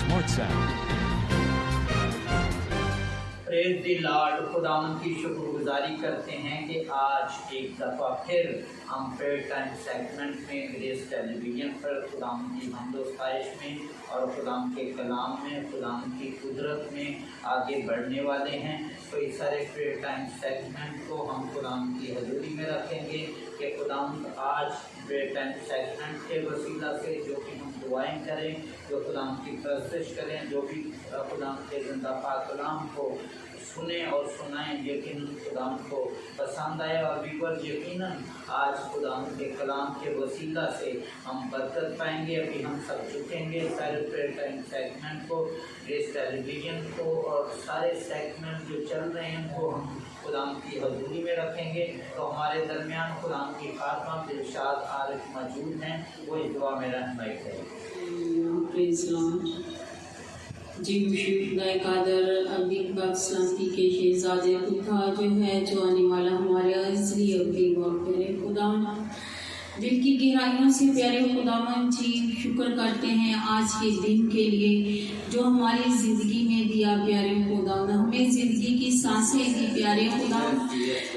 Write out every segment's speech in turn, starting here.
Smart Sound. Praise the Lord. खुदावंद की शुक्रगुजारी करते हैं कि आज एक दफ़ा फिर हम प्रेयर टाइम सेगमेंट में ग्रेस टेलीविज़न पर खुदावंद की हमदोस्ताइश में और खुदावंद के कलाम में खुदावंद की कुदरत में आगे बढ़ने वाले हैं। तो इस सारे प्रेयर टाइम सेगमेंट को हम खुदावंद की हजूरी में रखेंगे कि खुदावंद आज प्रेयर टाइम सेगमेंट के वसीला से जो कि हम दुआएं करें, जो खुदावंद की परस्तिश करें, जो भी खुदावंद के ज़िंदा पाक कलाम को सुने और सुनाएं, यकीनन खुदावंद को पसंद आए। और व्यूअर यकीनन आज खुदावंद के कलाम के वसीला से हम बरकत पाएंगे। अभी हम सब झुकेंगे सारे प्रेयर टाइम सेगमेंट को, ग्रेस टेलीविज़न को और सारे सेगमेंट जो चल रहे हैं उनको हम खुदावंद की हजूरी में रखेंगे। तो हमारे दरमियान खुदावंद की खात्मा दिलशाद आरिफ मौजूद हैं, वो इस दुआ में रहनुमाई करेंगे। जी खुदाए कादर अभी पाकिस्तानी के शहजादे खुदा जो है जो आने वाला हमारे अज़ली अभी करे खुदा दिल की गहराइयों से प्यारे खुदावन जी शुक्र करते हैं आज के दिन के लिए जो हमारी ज़िंदगी में दिया प्यारे खुदावन, हमें ज़िंदगी की सांसें दी प्यारे खुदावन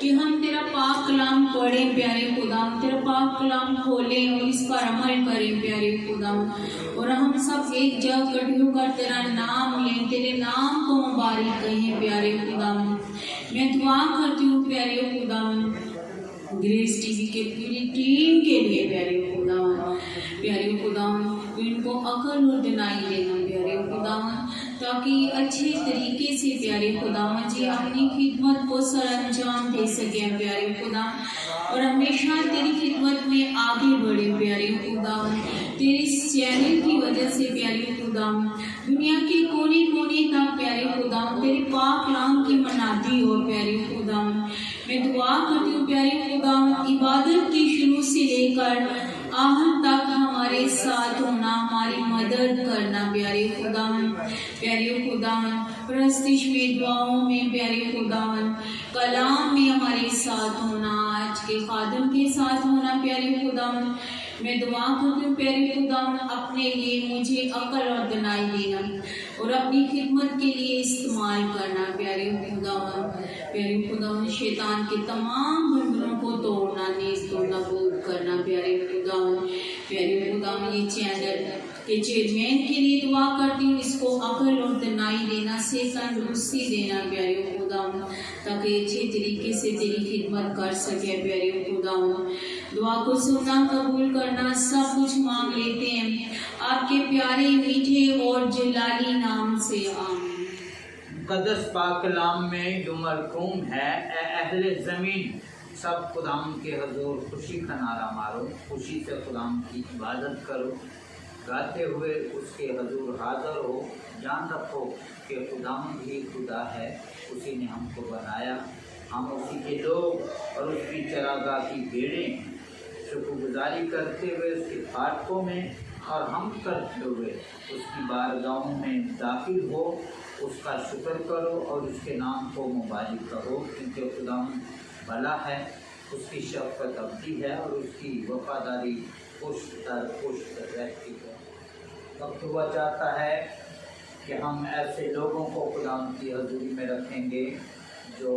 कि हम तेरा पाक कलाम पढ़ें प्यारे खुदावन, तेरा पाक कलाम खोलें और इस पर अमल करें प्यारे खुदावन। और हम सब एक जगह इकट्ठे होकर तेरा नाम लें, तेरे नाम को मुबारक कहें प्यारे खुदावन। मैं दुआ करती हूँ प्यारे खुदावन ग्रेस टीवी के पूरी टीम के लिए प्यारे खुदावन इनको अकल और दिनाई देना प्यारे खुदावन, ताकि अच्छे तरीके से प्यारे खुदावन जी अपनी खिदमत को सर अंजाम दे सकें प्यारे खुदावन, और हमेशा तेरी खिदमत में आगे बढ़े प्यारे खुदावन। तेरे चैनल की वजह से प्यारे खुदावन दुनिया के कोने कोने तक प्यारे खुदावन तेरे पाक कलाम की मनादी हो प्यारे खुदावन। मैं दुआ करती हूँ प्यारे खुदावन इबादत की शुरू से लेकर आखिर तक हमारे साथ होना, हमारी मदद करना प्यारे खुदावन। प्यारे खुदावन परस्तिश में, दुआओं में प्यारे खुदावन, कलाम में हमारे साथ होना, आज के खादम के साथ होना प्यारे खुदावन। मैं दुआ करती हूँ प्यारे खुदावन अपने लिए मुझे अकल और दनाई देना और अपनी खिदमत के लिए इस्तेमाल करना प्यारे खुदावन। प्यारे खुदावन शैतान के तमाम बंधनों को तोड़ना, नेज़ तोड़ना, नाबूद करना प्यारे खुदावन। प्यारे खुदावन ये चैनल के चेयरमैन के लिए दुआ करती हूँ, इसको अकल और दनाई देना, सेहत तंदुरुस्ती देना प्यारे खुदावन, ताकि अच्छे तरीके से तेरी खिदमत कर सके प्यारे खुदावन। दुआ को सुनना, कबूल करना, सब कुछ मांग लेते हैं आपके प्यारे मीठे और जलाली नाम से, आमीन। मुक़द्दस पाक कलाम में जो मरकूम है, ए अहले ज़मीन सब खुदाम के हजूर खुशी का नारा मारो, खुशी से खुदाम की इबादत करो, गाते हुए उसके हजूर हाज़िर हो। जान रखो कि खुदाम ही खुदा है, उसी ने हमको बनाया, हम उसी के लोग और उसकी चरागाह की भेड़ें। शुक्रगुजारी करते हुए उसके फाटकों में और हम करते हुए उसकी बारगाहों में दाखिल हो, उसका शुक्र करो और उसके नाम को मुबारक करो, क्योंकि खुदाम भला है, उसकी शफ़क़त अबदी है और उसकी वफ़ादारी पुश्त दर पुश्त रहती है। वक्त हुआ चाहता है कि हम ऐसे लोगों को खुदाम की हजूरी में रखेंगे जो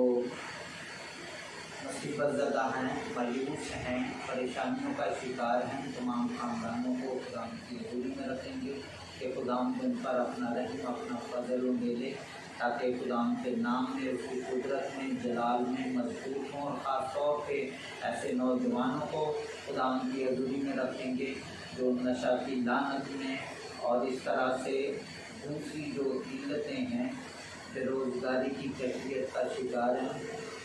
मुसीबत ज़दा हैं, मायूस हैं, परेशानियों का शिकार हैं। तमाम ख़ानदानों को खुदाम की हजूरी में रखेंगे कि खुदाम उन पर अपना रहम, अपना फजल दे ले, ताकि खुदाम के नाम में, उसकी कुदरत में, जलाल में मजबूत हों। और ख़ास तौर पर ऐसे नौजवानों को खुदाम की हजूरी में रखेंगे जो नशा की लानत में और इस तरह से दूसरी जो इल्लतें हैं, बेरोज़गारी की कैफियत का शिकार हैं,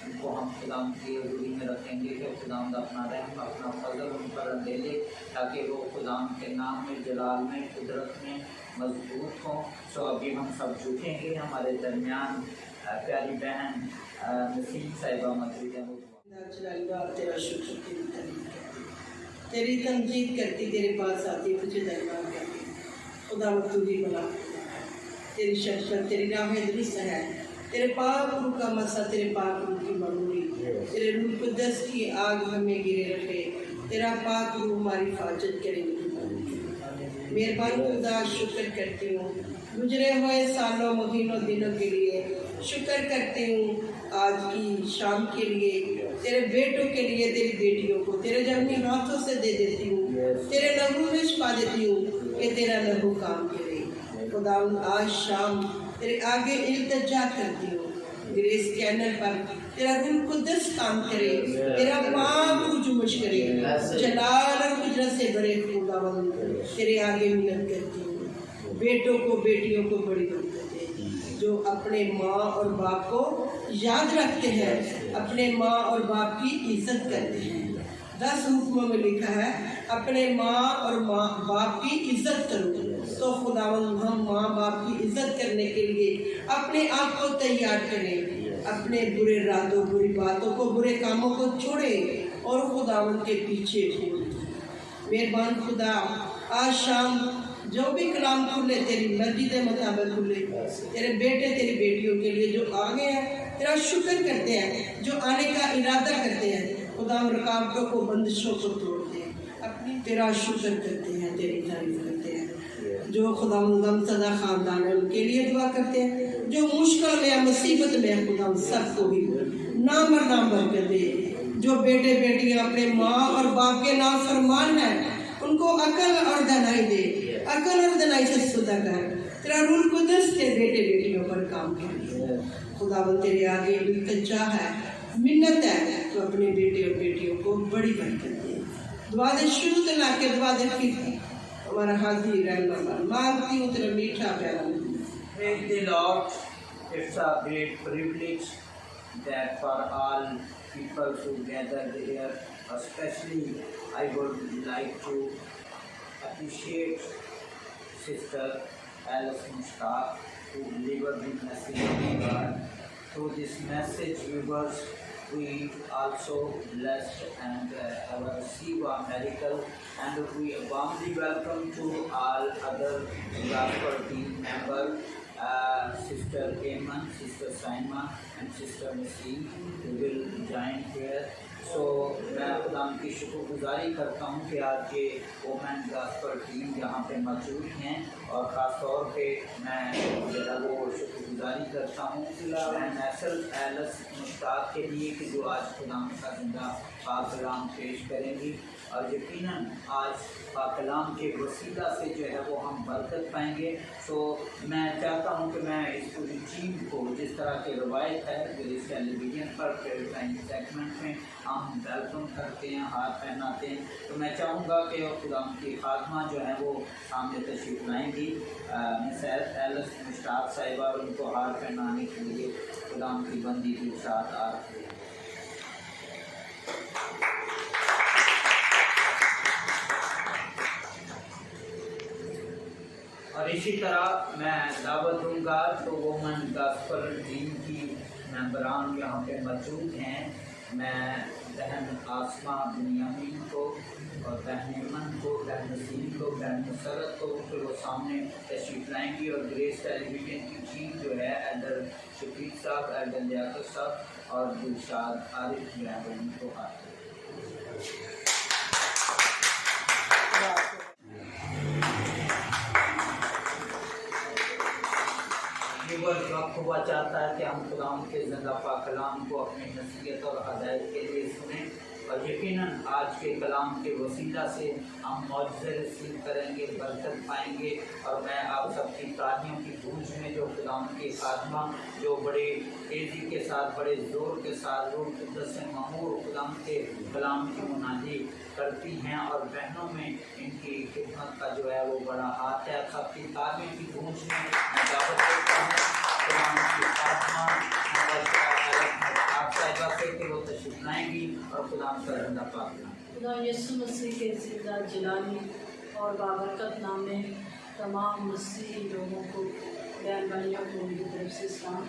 उनको हम खुदाम की हजूरी में रखेंगे कि खुदाम अपना रहम, अपना फजल उन पर दे ले, ताकि वो खुदाम के नाम में, जलाल में, कुदरत में मजबूत हों। सो अभी हम सब झुकेंगे। हमारे दरमियान प्यारी बहन नसीम साहिबा मौजूद हैं। तेरा शुक्र, तेरी तमजीद करती, तेरे पास आती, तुझे धन्यवाद करती। खुदा तू ही बना, तेरी शफ़क़त, तेरी राहें दुरुस्त है, तेरे पाक रूह का मसा, तेरे पाक रूह की ममूरी, तेरे रूह कुद्दस की आग हमें गिरे रखे, तेरा पाक रूह हमारी हिफाजत करेगी। मेहरबान खुदा शुक्र करती हूँ गुजरे हुए सालों महीनों दिनों के लिए। शुक्र करती हूँ आज की शाम के लिए, तेरे बेटों के लिए, तेरी बेटियों को तेरे जमीनी हाथों से दे देती हूँ, तेरे लहू में छुपा देती हूँ कि तेरा लहू काम करे। खुदा आज शाम तेरे आगे इल्तिजा करती हूँ, ग्रेस चैनल पर तेरा रूह कुद्दस काम करे, तेरा पाक हुजूम करे, जलाल और कुदरत से बड़े खुदावंद तेरे आगे मिन्नत करती हूँ। बेटों को बेटियों को बड़ी बरकत दे जो अपने माँ और बाप को याद रखते हैं, अपने माँ और बाप की इज्जत करते हैं। 10 हुक्मों में लिखा है अपने माँ और बाप की इज्जत करो। तो खुदावंद हम माँ बाप की इज्जत करने के लिए अपने आप को तैयार करें, अपने बुरे इरादों बुरी बातों को बुरे कामों को छोड़ें और खुदावंद के पीछे मेहरबान खुदा आज शाम जो भी कलाम खुले तेरी मर्जी के मुताबिक खुले, तेरे बेटे तेरी बेटियों के लिए जो आ गए हैं तेरा शुक्र करते हैं, जो आने का इरादा करते हैं खुदा रुकावटों को बंदिशों को तोड़ते हैं, अपनी तेरा शुक्र करते हैं, तेरी तारीफ करते हैं। जो खुदा सदा खानदान है उनके लिए दुआ करते हैं, जो मुश्किल में मुसीबत में खुदा सबको ही नाम और नाम बरकत दे। जो बेटे बेटियां अपने माँ और बाप के नाम फरमान है उनको अकल और दनाई दे, अकल और दनाई से सुधा कर, तेरा रूह कुदस के बेटे बेटियों पर काम करे। खुदावंद तेरे आगे इल्तिजा है, मिन्नत है, तो अपने बेटे और बेटियों को बड़ी बरकत दे। दुआ दे शुरू से ला के दुआ दे फिर हमारा हाजिर रहना मांगती हूँ तेरा मीठा प्यारा। Praise the Lord. It's a great privilege that for all people who gathered here, especially I would like to appreciate Sister Alice Mushtaq who delivered the message of God. Through this message, viewers, we also blessed and have received a miracle, and we warmly welcome to all other gospel team members, Sister Eamon, Sister Saima and Sister Nassim who will join here. सो मैं खुदा की शुक्रगुजारी करता हूँ कि आज ये women gospel team यहाँ पे मौजूद हैं, और ख़ास तौर पे मैं जो है वो शुक्रगुजारी करता हूँ नेशनल एलिस मुश्ताक के लिए कि जो आज खुदा का जिंदा पाकलाम पेश करेंगी, और यकीनन आज पाकलाम के वसीला से जो है वो हम बरकत पाएंगे। तो मैं चाहता हूँ कि मैं इस पूरी टीम को जिस तरह की रवायत है ग्रेस टेलीविजन पर सेगमेंट में हम वेलकम करते हैं, हाथ पहनाते हैं, तो मैं चाहूँगा कि खुदा की खात्मा जो है वो सामने तशरीफ लाएंगी। मिस एलिस मुश्ताक साहिबा उनको हाथ पहनाने के लिए खुदा की बंदी के साथ आ रही है। और इसी तरह मैं दावत दूंगा तो वोमेन गॉस्पेल टीम की मेंबरान यहाँ पे मौजूद हैं। मैं बहन आसमा बिनियामीन को और बहन एमन को, बहन नसीम को, बहन मुसरत को, फिर वो सामने तशरीफ लाएंगी, और ग्रेस टेलीविजन की टीम जो है एल्डर शफीक साहब, एल्डर लियाकत साहब और दिलशाद आरिफ जो है उनको हाथ वक्त हुआ चाहता है कि हम खुदा के ज़िंदा पाक कलाम को अपनी नसीहत और हदायत के लिए सुने, और यकीनन आज के कलाम के वसीला से हम मौजज़े रसीद करेंगे, बरकत पाएंगे। और मैं आप सबकी तालियों की गूंज में जो खुदा की खात्मा जो बड़े तेज़ी के साथ, बड़े ज़ोर के साथ रूह कुद्दस से ममूर खुदा के कलाम की मुनादी करती हैं, और बहनों में इनकी खिदमत का जो है वो बड़ा हाथ है। सबकी तालियों की गूंज में मैं दावत देता हूँ की खात्मा आप साहिबा से कि वो तशरीफ लाएंगी और खुदा का जिंदा पाक खुदा यीशु मसीह के जिंदा जलाली और बाबरकत नाम में तमाम मसीही लोगों को, बहन भाइयों को मेरी तरफ से सलाम।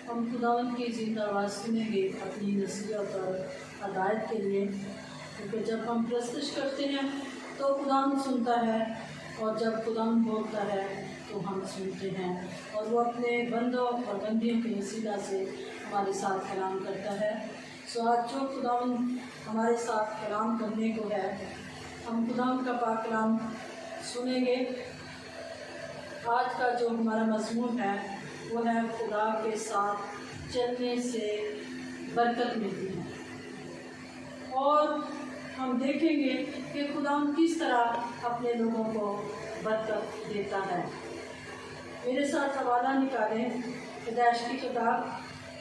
हम खुदावन की जिंदा आवाज़ सुनेंगे अपनी नसीहत और हदायत के लिए, क्योंकि जब हम प्रस्तुत करते हैं तो खुदावन सुनता है, और जब खुदावन बोलता है तो हम सुनते हैं, और वो अपने बंदों और बंदियों के वसीला से हमारे साथ कलाम करता है। सो आज जो खुदावन हमारे साथ कलाम करने को है हम खुदावंद का पाक कलाम सुनेंगे। आज का जो हमारा मज़मून है वो है खुदा के साथ चलने से बरकत मिलती है। और हम देखेंगे कि खुदावंद किस तरह अपने लोगों को बरकत देता है। मेरे साथ हवाला निकालें पैदाइश की किताब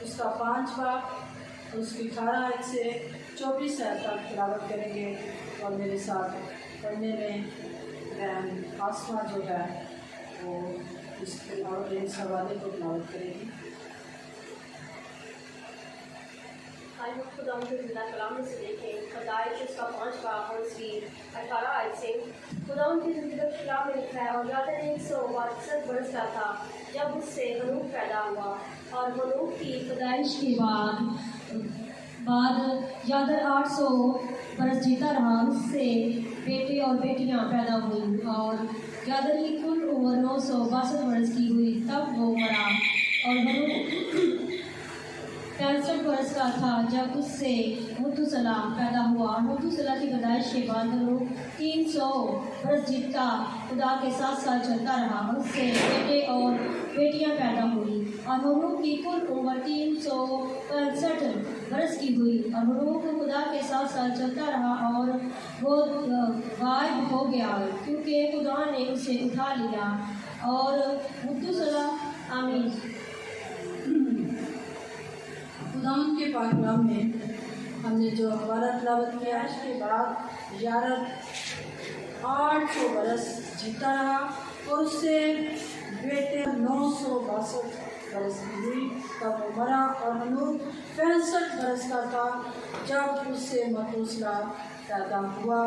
उसका 5 बाब उसकी 18 आयत से 24 आयत तक तिलावत करेंगे और मेरे साथ पढ़ने में बहन आसमा जो है वो इस हवाले को तिलावत करेगी। आइए खुदावंद के ज़िंदा कलाम में से देखें पैदाइश उसका 5 बाब और उसकी 18 आयत से। खुदावंद की ज़िंदगी कलाम में लिखा है, और यादन 162 बरस का था जब उससे हनूक पैदा हुआ, और हनूक की पैदाइश के बाद यादन 800 बरस जीता रहा। उससे बेटे और बेटियां पैदा हुई, और यादन की कुल उम्र 962 बरस की हुई तब वो मरा। और हनूक 65 वर्ष का था जब उससे मुतुसला पैदा हुआ। मुतुसला की पैदाइश के बाद हनूक 300 वर्ष जीता खुदा के साथ साथ चलता रहा। उससे बेटे और बेटियां पैदा हुई, और हनूक की कुल उम्र 365 वर्ष की हुई। और हनूक खुदा के साथ साथ चलता रहा, और वो गायब हो गया क्योंकि खुदा ने उसे उठा लिया। और मुतुसला आमीन। खुदावंद के पाक कलाम में हमने जो हवाला तिलावत किया, इसके बाद यारद 800 बरस जीता रहा, और उससे बेटे 962 बरस की हुई तब वो मरा। और हनूक 65 बरस का था जब उससे मतूसला पैदा हुआ।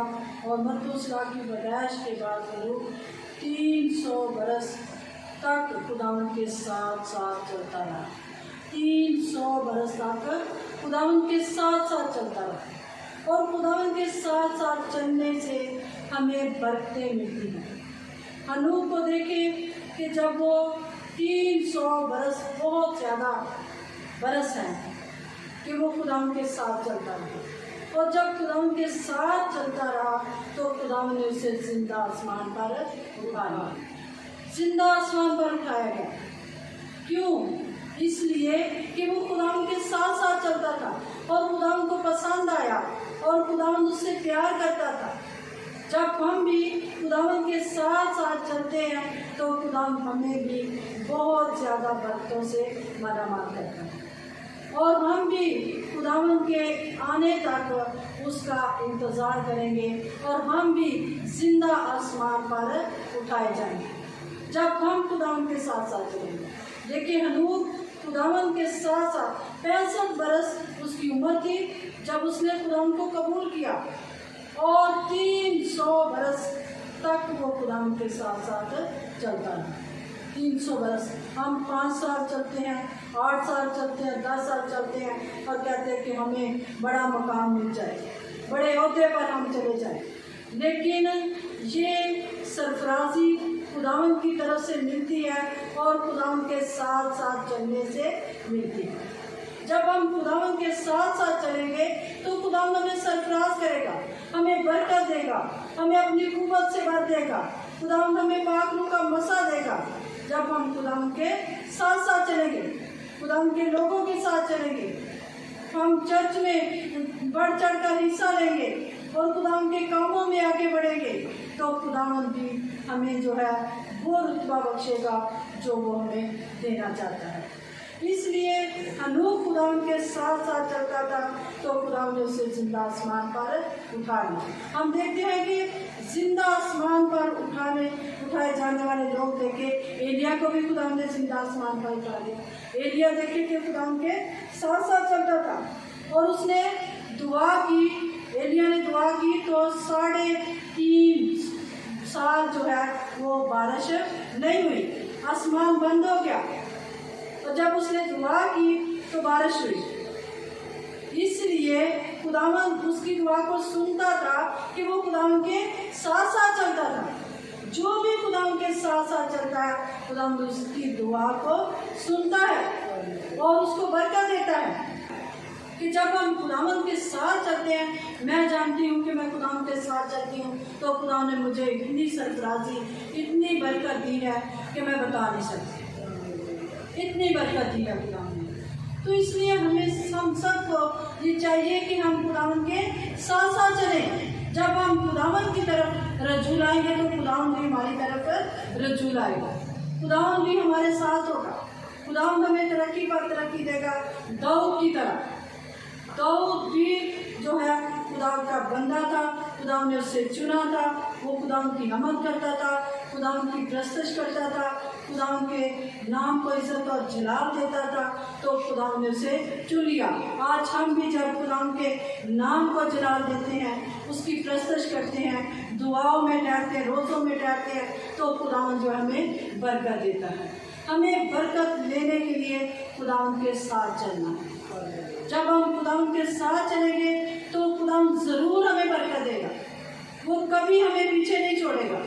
और मतूसला की पैदाइश के बाद हनूक 300 बरस तक खुदावंद के साथ साथ चलता रहा। 300 बरस तक खुदावंद के साथ साथ चलता रहा। और खुदावंद के साथ साथ चलने से हमें बरकतें मिलती हैं। हनूक को देखें कि जब वो 300 बरस, बहुत ज़्यादा बरस हैं कि वो खुदावंद के साथ चलता रहा। और जब खुदावंद के साथ चलता रहा तो खुदावंद ने उसे जिंदा आसमान पर उठाया। जिंदा आसमान पर उठाया गया। क्यों? इसलिए कि वो खुदावंद के साथ साथ चलता था, और खुदावंद को पसंद आया, और खुदावंद उससे प्यार करता था। जब हम भी खुदावंद के साथ साथ चलते हैं तो खुदावंद हमें भी बहुत ज़्यादा बरकतों से मालामाल करता है, और हम भी खुदावंद के आने तक उसका इंतज़ार करेंगे, और हम भी जिंदा आसमान पर उठाए जाएंगे जब हम खुदावंद के साथ साथ चलेंगे। देखिए, हनूक खुदावंद के साथ साथ 65 बरस उसकी उम्र थी जब उसने खुदावंद को कबूल किया, और 300 बरस तक वो खुदावंद के साथ साथ चलता रहा। 300 बरस। हम 5 साल चलते हैं, 8 साल चलते हैं, 10 साल चलते हैं, और कहते हैं कि हमें बड़ा मकाम मिल जाए, बड़े ओहदे पर हम चले जाएं। लेकिन ये सरफराजी खुदावंद की तरफ से मिलती है, और खुदावंद के साथ साथ चलने से मिलती है। जब हम खुदावंद के साथ साथ चलेंगे तो खुदावंद हमें सरफराज करेगा, हमें बरकत देगा, हमें अपनी कुव्वत से भर देगा। खुदावंद हमें पाकरू का मसा देगा जब हम खुदावंद के साथ साथ चलेंगे, खुदावंद के लोगों के साथ चलेंगे। हम चर्च में बढ़ चढ़ कर हिस्सा लेंगे और खुदावंद के कामों में आगे बढ़ेंगे, तो खुदावंद भी हमें जो है वो रुतबा बख्शेगा जो वो हमें देना चाहता है। इसलिए हनूक खुदावंद के साथ साथ चलता था तो खुदावंद ने उसे जिंदा आसमान पर उठा लिया। हम देखते हैं कि जिंदा आसमान पर उठाए जाने वाले लोग देखे, एलिया को भी खुदावंद ने जिंदा आसमान पर उठा लिया। एलिया देखे कि खुदावंद के साथ साथ चलता था, और उसने दुआ की, एलिया ने दुआ की तो 3.5 साल जो है वो बारिश नहीं हुई, आसमान बंद हो गया। और जब उसने दुआ की तो बारिश हुई। इसलिए खुदावंद उसकी दुआ को सुनता था कि वो खुदावंद के साथ साथ चलता था। जो भी खुदावंद के साथ साथ चलता है खुदावंद उसकी दुआ को सुनता है और उसको बरकत देता है। कि जब हम खुदावंद के साथ चलते हैं, मैं जानती हूँ कि मैं खुदावंद के साथ चलती हूँ, तो खुदा ने मुझे इतनी सरफराजी, इतनी बरकत दी है कि मैं बता नहीं सकती। इतनी बरकत दी है खुदा ने। तो इसलिए हमें हम सबको ये चाहिए कि हम खुदावंद के साथ साथ चलें। जब हम खुदावंद की तरफ रज्जू लाएंगे तो खुदावंद भी हमारी तरफ रज्जू लाएगा, खुदावंद भी हमारे साथ होगा, खुदावंद हमें तरक्की पर तरक्की देगा। दाऊद की तरह, दाऊद भी जो है खुदा का बंदा था, खुदा ने उससे चुना था, वो खुदा की नमत करता था, खुदा की प्रस्तश करता था, खुदा के नाम को इज्जत और जलाल देता था, तो खुदा ने उसे चुन लिया। आज हम भी जब खुदा के नाम को जलाल देते हैं, उसकी प्रस्तश करते हैं, दुआओं में ठहरते हैं, रोज़ों में ठहरते हैं, तो खुदा जो हमें बरकत देता है। हमें बरकत लेने के लिए खुदा के साथ चलना है। जब हम खुदा के साथ चलेंगे तो खुदा ज़रूर हमें बरकत देगा, वो कभी हमें पीछे नहीं छोड़ेगा,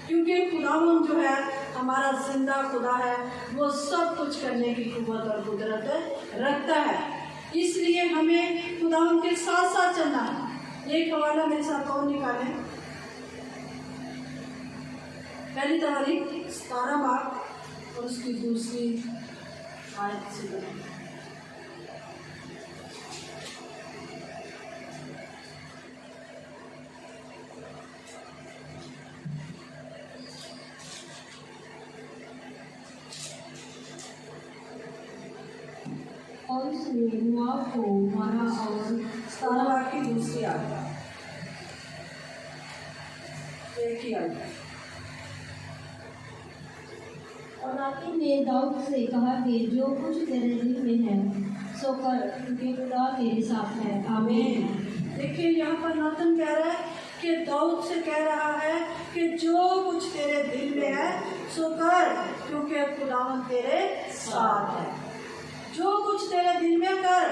क्योंकि खुदावंद जो है हमारा जिंदा खुदा है, वो सब कुछ करने की कुव्वत और कुदरत रखता है। इसलिए हमें खुदावंद के साथ साथ चलना है। एक हवाला मेरे साथ और निकालें, पहली तारीख 17 बार और उसकी दूसरी आयत से बना। और उसने मोआब को मारा और 17 बार की दूसरी आयत, एक ही आयत। और नातिन ने दाऊद से कहा कि जो कुछ तेरे दिल में है सो कर, क्योंकि खुदा तेरे साथ है। आमीन। देखिए यहाँ पर नातन कह रहा है कि दाऊद से कह रहा है कि जो कुछ तेरे दिल में है सो कर, क्योंकि खुदावंद तेरे साथ है। जो कुछ तेरे दिल में कर,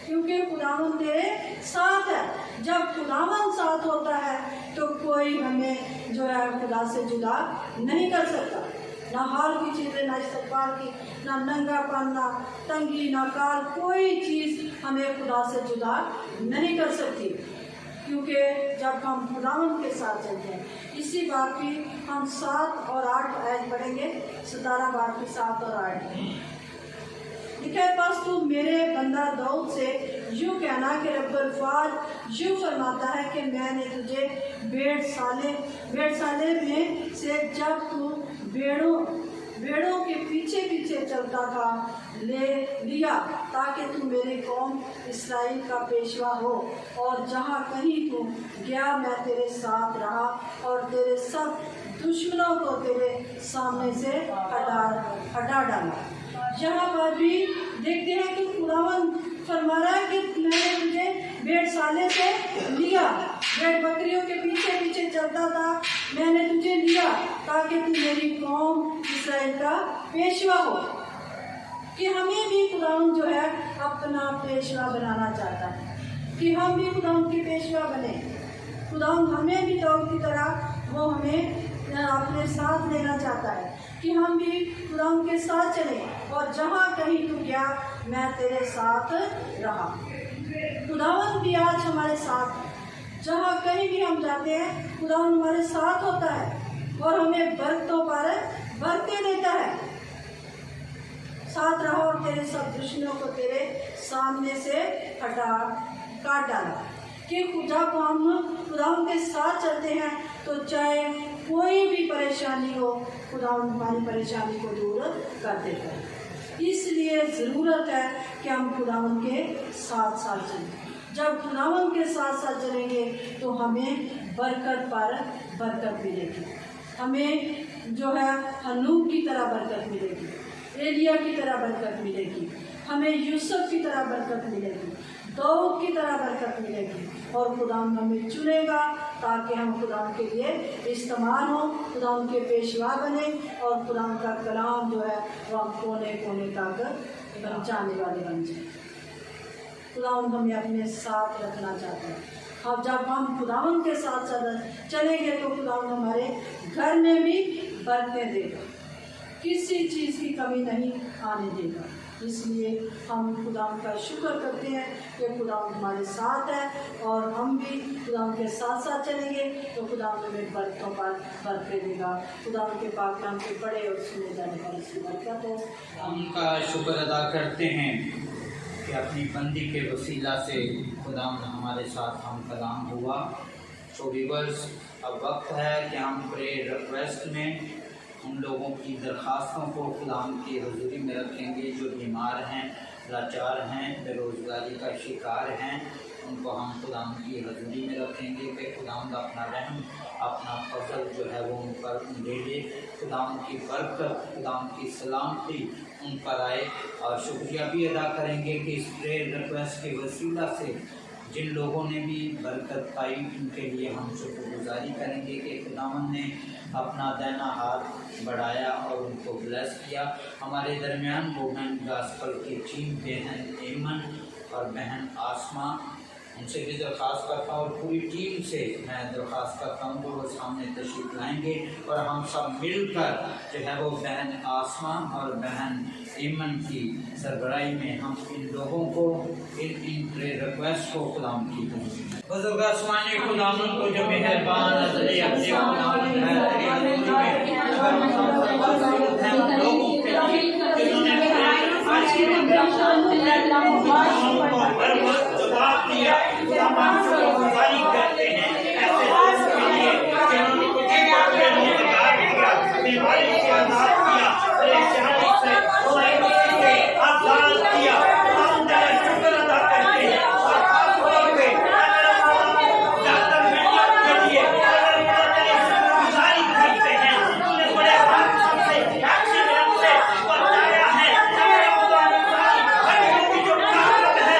क्योंकि खुदावंद तेरे साथ है। जब खुदावंद साथ होता है तो कोई हमें जो है खुदा से जुदा नहीं कर सकता। ना हाल की चीज़ें, ना इस्तकबाल की, ना नंगापन, ना तंगी, ना काल, कोई चीज़ हमें खुदा से जुदा नहीं कर सकती, क्योंकि जब हम खुदावंद के साथ चलते हैं। इसी बात की हम 7 और 8 आयत पढ़ेंगे। 17 बार की 7 और 8 लिखा है, पास तू मेरे बंदा दाऊद से यूँ कहना कि रब्बुल फ़ाज यूँ फरमाता है कि मैंने तुझे भेड़साले में से जब तू भेड़ों के पीछे पीछे चलता था ले लिया, ताकि तू मेरी कौम इसराइल का पेशवा हो। और जहाँ कहीं तू गया मैं तेरे साथ रहा और तेरे सब दुश्मनों को तेरे सामने से हटा डाला। यहाँ पर भी देखते हैं कि खुदावंद फरमा रहा है कि मैंने तुझे भेड़साले से लिया, भेड़ बकरियों के पीछे पीछे चलता था, मैंने तुझे लिया ताकि तू मेरी कौम इसराइल का पेशवा हो। कि हमें भी खुदावंद जो है अपना पेशवा बनाना चाहता है, कि हम भी खुदावंद के पेशवा बने। खुदावंद हमें भी दाऊद की तरह वो हमें अपने साथ लेना चाहता है, कि हम भी खुदावंद के साथ चलें और जहाँ कहीं तू गया मैं तेरे साथ रहा। खुदावंद भी आज हमारे साथ, जहाँ कहीं भी हम जाते हैं खुदावंद हमारे साथ होता है और हमें बरकतों पर बरकतें देता है। साथ रहो और तेरे सब दुश्मनों को तेरे सामने से काट डाला। कि जब हम खुदावंद के साथ चलते हैं तो चाहे कोई भी परेशानी हो, खुदावंद हमारी परेशानी को दूर कर देता है। इसलिए ज़रूरत है कि हम खुदावंद के साथ साथ चलें। जब खुदावंद के साथ साथ चलेंगे तो हमें बरकत पर बरकत मिलेगी। हमें जो है हनूक की तरह बरकत मिलेगी, एलिया की तरह बरकत मिलेगी, हमें यूसुफ की तरह बरकत मिलेगी, दाऊद की तरह बरकत मिलेगी। और खुदावंद हमें चुनेगा ताकि हम खुदावंद के लिए इस्तेमाल हों, खुदावंद के पेशवा बने और खुदावंद का कलाम जो है वो हम कोने कोने तक पहुँचाने वाले बन जाए। खुदावंद हमें अपने साथ रखना चाहते हैं। अब जब हम खुदावंद के साथ चलेंगे तो खुदावंद हमारे घर में भी बरकतें देगा, किसी चीज़ की कमी नहीं आने देगा। इसलिए हम खुदाम का शुक्र करते हैं कि खुदाम हमारे साथ है और हम भी खुदाम के साथ साथ चलेंगे तो खुदाम हमें बरकतों पर बरकत देगा। खुदाम के पाक नाम के बड़े और सुने जाने वाले से बरकत हो। हम उनका शुक्र अदा करते हैं कि अपनी बंदी के वसीला से खुदाम हमारे साथ हम कलाम हुआ। तो व्यूअर्स, अब वक्त है कि हम प्रेयर रिक्वेस्ट में उन लोगों की दरख्वास्तों को खुदाम की हजूरी में रखेंगे जो बीमार हैं, लाचार हैं, बेरोज़गारी का शिकार हैं। उनको हम खुदाम की हजूरी में रखेंगे कि खुदाम अपना रहम, अपना फजल जो है वो उन पर दे दे। खुदाम की बरकत, खुदाम की सलामती उन पर आए। और शुक्रिया भी अदा करेंगे कि इस प्रेयर रिक्वेस्ट के वसीला से जिन लोगों ने भी बरकत पाई उनके लिए हम शुक्रगुजारी करेंगे कि खुदावंद ने अपना दाहिना हाथ बढ़ाया और उनको ब्लेस किया। हमारे दरमियान वुमेन गॉस्पेल की टीम बहन एमन और बहन आसमा, उनसे भी दरख्वास्त करता हूँ और पूरी टीम से मैं दरख्वास्त करता हूँ कि वो सामने तशरीफ लाएंगे और हम सब मिलकर जो है वो बहन आसमा और बहन ईमन की सरबराही में हम इन लोगों को इन प्रेयर रिक्वेस्ट को खुदाम की बुजुर्ग आसमानी खुदावन को जो मेहरबान नजरे अपने खुदावन है लोगों के लिए जिन्होंने जवाब दिया, हम शुक्रगुजारी करते हैं ऐसे लोगों के लिए जिन्होंने कुछ बीमारी से आजाद किया, परेशानी से आजाद किया। हम शुक्र अदा करते हैं और खासतौर पे डॉक्टर मेडिकल के लिए शुक्रगुजारी करते हैं। उन्हें बड़े हादसों से, एक्सीडेंट से बचाया है। जो ताकत है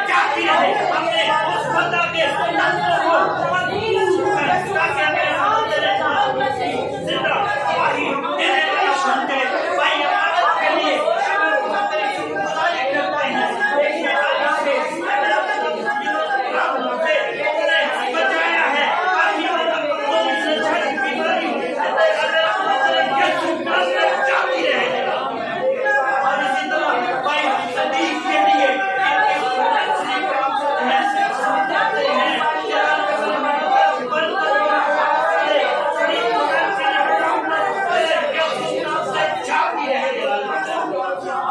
जाती रहे, हमने उस बंदा के तंत्रों को ताकि हमें जिंदा वाही देने वाला बनते भाई हमारे के लिए शुक्रगुजारी करते हैं। देखिए आज से बचाया है बीमारी जाती रहेगा। और इसी तरह भाई सदीक के लिए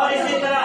और इसी तरह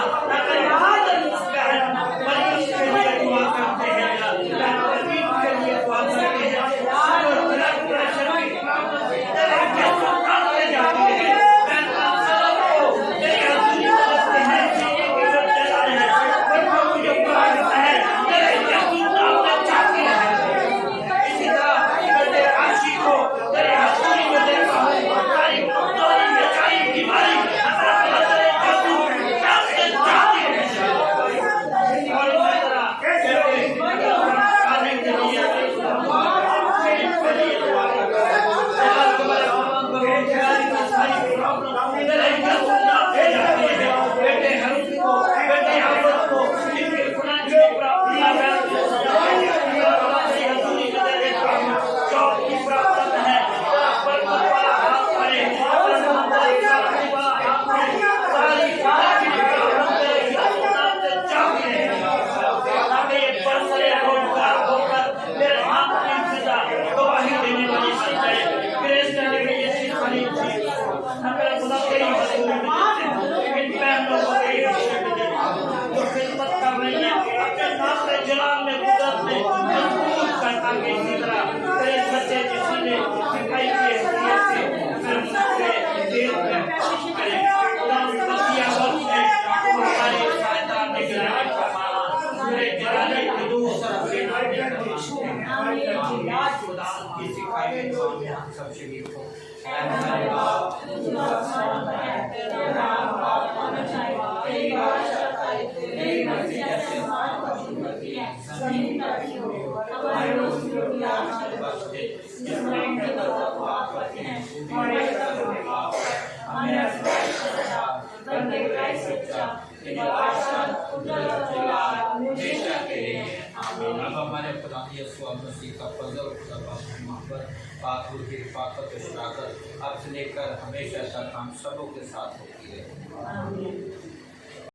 अब हमारे खुदा यीशु मसीह का फजल, खुदा पाक की मोहब्बत, पाक रूह की रिफाकत और शराकत अब से लेकर हमेशा तक हम सबों के साथ होती है।